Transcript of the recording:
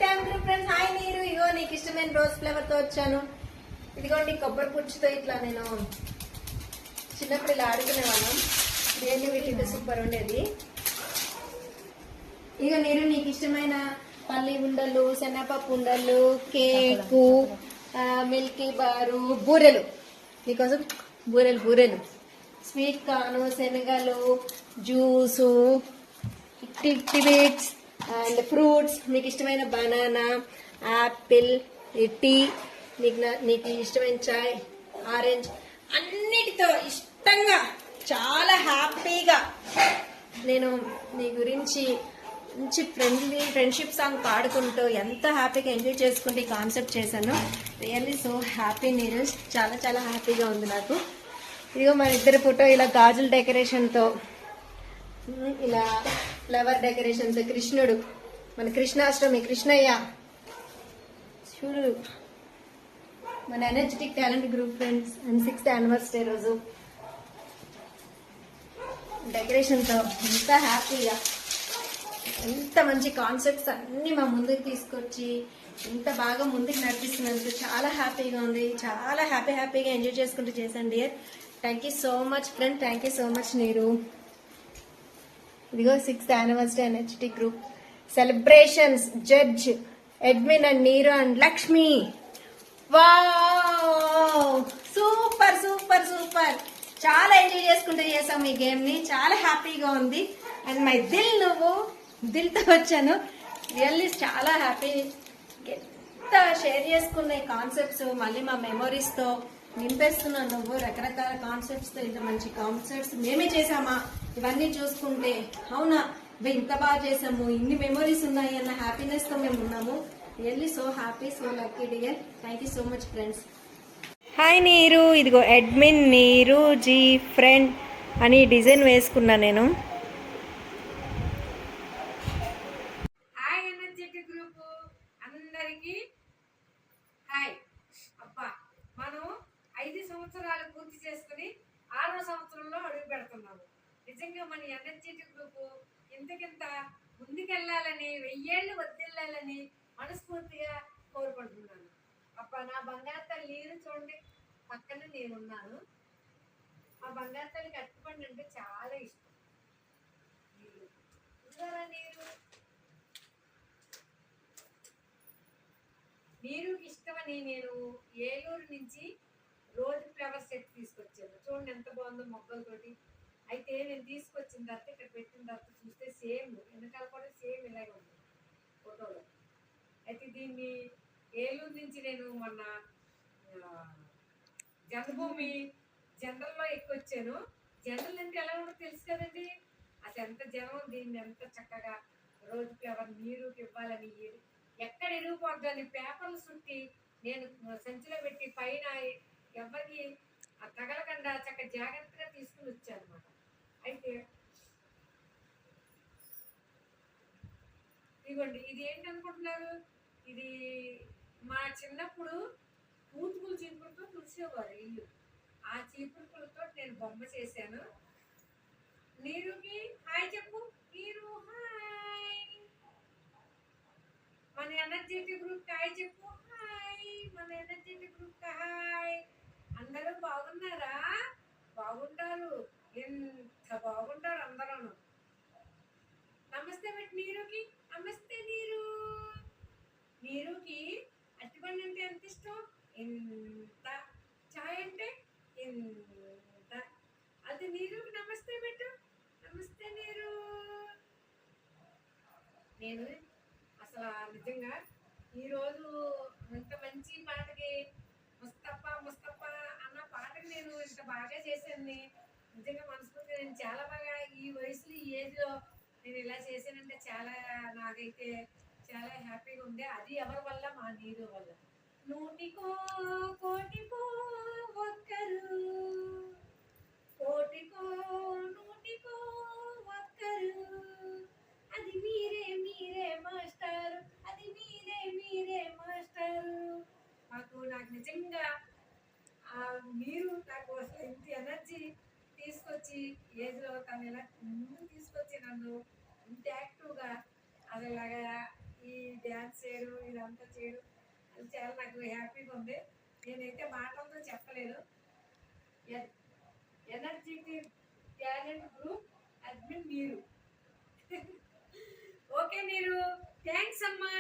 Time group friends. Hi నీరు, ఇగో నీకు ఇష్టమైన రోజ్ ఫ్లేవర్ తో వచ్చాను. ఇదిగోండి కొబ్బరి పుచ్చుతో ఇట్లా నేను చిన్నప్పుడు ఇలా ఆడుకునే వాళ్ళం. దేన్ని వీటితో సూపర్ ఉండేది. ఇక నీరు నీకు ఇష్టమైన పల్లి ఉండలు, శనగపప్పు ఉండలు, కేకు, మిల్కీ బారు, బూరెలు, నీకోసం బూరెలు, స్వీట్ కార్న్, శనగలు, జ్యూసు, టిబిట్స్ అండ్ ఫ్రూట్స్, మీకు ఇష్టమైన బనానా, యాపిల్, టీ, నీకు ఇష్టమైన చాయ్, ఆరెంజ్, అన్నిటితో ఇష్టంగా చాలా హ్యాపీగా నేను నీ గురించి మంచి ఫ్రెండ్షిప్ సాంగ్ పాడుకుంటూ ఎంత హ్యాపీగా ఎంజాయ్ చేసుకుంటూ ఈ కాన్సెప్ట్ చేశాను. రియల్లీ సో హ్యాపీ నీరజ్, చాలా చాలా హ్యాపీగా ఉంది నాకు. ఇదిగో మన ఇద్దరి ఫోటో ఇలా గాజుల డెకరేషన్తో, ఇలా ఫ్లవర్ డెకరేషన్తో, కృష్ణుడు, మన కృష్ణాష్టమి, కృష్ణయ్య చూడు, మన energetic talent group friends and 6th anniversary రోజు డెకరేషన్తో ఎంత హ్యాపీగా, ఎంత మంచి కాన్సెప్ట్స్ అన్ని మా ముందుకు తీసుకొచ్చి ఇంత బాగా ముందుకు నడిపిస్తున్నందుకు చాలా హ్యాపీగా ఉంది. చాలా హ్యాపీగా ఎంజాయ్ చేసుకుంటూ చేశాను dear. Thank you so much friend, thank you so much Neeru. ఇదిగో 6th anniversary energetic group celebrations, judge admin and Neeru and Lakshmi. Wow, super super super, చాలా ఎంజాయ్ చేసుకుంటూ చేసాం ఈ గేమ్ ని. చాలా హ్యాపీగా ఉంది. అండ్ మై దిల్, నువ్వు దిల్తో వచ్చాను. రియల్లీ చాలా హ్యాపీ. ఎంత షేర్ చేసుకున్న ఈ కాన్సెప్ట్స్ మళ్ళీ మా మెమొరీస్ తో నింపేస్తున్నావు నువ్వు. రకరకాల కాన్సెప్ట్స్ తో ఇంత మంచి కాన్సెప్ట్స్ మేమే చేసామా ఇవన్నీ చూసుకుంటే, అవునా ఇంత బాగా చేసాము, ఇన్ని మెమొరీస్ ఉన్నాయి అన్న హ్యాపీనెస్ తో మేము ఉన్నాము. Really so happy, so lucky dear. Thank you so much friends. Hi నీరు, ఇదిగో అడ్మిన్ నీరు జీ ఫ్రెండ్ అని డిజైన్ వేసుకున్నా నేను. హాయ్ ఎనర్జెటిక్ గ్రూప్ అందరికి హాయ్. అబ్బా, మనం 5 సంవత్సరాలు పూర్తి చేసుకుని 6వ సంవత్సరంలో అడుగు పెడుతున్నాము. నిజంగా మన ఎనర్జెటిక్ గ్రూప్ ఇంతకింత ముందుకెళ్ళాలని, 1000 ఏళ్ళు వద్దెళ్ళాలని మనస్ఫూర్తిగా కోరుకుంటున్నాను. అబ్బా, నా బంగారు తల్లి నీరు చూడండి, పక్కన నేనున్నాను. ఆ బంగారు తల్లికి అట్టుపండి అంటే చాలా ఇష్టం. నీరుకి ఇష్టమని నేను ఏలూరు నుంచి రోజ్ ఫ్లవర్ సెట్ తీసుకొచ్చాను. చూడండి ఎంత బాగుందో మొగ్గలతోటి. అయితే నేను తీసుకొచ్చిన తర్వాత ఇక్కడ పెట్టిన తర్వాత చూస్తే సేమ్ వెనకాల కూడా సేమ్ ఇలాగే ఉంది ఫోటోలో. అయితే దీన్ని ఏలూరు నుంచి నేను మొన్న జన్మభూమి జనరల్లో ఎక్కొచ్చాను. జనరల్ అంటే ఎలా ఉండో తెలుసు కదండి. అసలు ఎంత జనం దీన్ని ఎంత చక్కగా రోజ్ ఫ్లవర్ నీరుకి ఇవ్వాలని, ఎక్కడ ఇరిగిపోద్దని పేపర్లు చుట్టి నేను సంచిలో పెట్టి పైన ఎవరికి తగలకుండా చక్క జాగ్రత్తగా తీసుకుని వచ్చాను అనమాట. అయితే ఇదిగోండి, ఇది ఏంటనుకుంటున్నారు, ఇది మా చిన్నప్పుడు పూతుకులు చీపులతో తుడిసేవారు ఇల్లు. ఆ చీపులతో నేను బొమ్మ చేశాను. నీరుకి హాయ్ చెప్పు. నీరు హాయ్. మన ఎనర్జెటిక్ గ్రూప్ హాయ్ చెప్పు. హాయ్. మన ఎనర్జెటిక్ గ్రూప్ హాయ్. అందరూ బాగున్నారా? బాగుంటారు, ఎంత బాగుంటారు అందరూ. నమస్తే పెట్టి నీరుకి. నమస్తే నీరు. నీరుకి అరటిపండు అంటే ఎంత ఇష్టం, ఎంత. చాయ్ అంటే ఎంత. అది నీరుకి నమస్తే పెట్టు. నమస్తే నీరు. నేను అసలు నిజంగా ఈరోజు ఇంత మంచి పాటకి ముస్తఫా అన్న పాటకి నేను ఇంత బాగా చేశాను. నిజంగా మనస్ఫూర్తిగా నేను చాలా బాగా ఈ వయసులో ఈ ఏజ్లో నేను ఇలా చేశానంటే చాలా, నాకైతే చాలా హ్యాపీగా ఉంది. అది ఎవరి వల్ల, మా నీరు వల్ల. 100 కోటికో ఒక్కరు, 100 కోటికో ఒక్కరు, అది మీరే మాస్టారు, అది మీరే మాస్టారు. నాకు నిజంగా మీరు నాకు అసలు ఇంత ఎనర్జీ తీసుకొచ్చి ఏజ్లో తను ఇలా ముందు తీసుకొచ్చి నన్ను ఇంత యాక్టివ్గా అదేలాగా ఈ డ్యాన్స్ డాన్స్ చేయడం ఇదంతా చేయడం అది చాలా నాకు హ్యాపీగా ఉంది. నేనైతే మాటలతో చెప్పలేను. ఎనర్జెటిక్ టాలెంట్ గ్రూప్ అడ్మిన్ మీరు. ఓకే మీరు, థ్యాంక్స్ అమ్మా.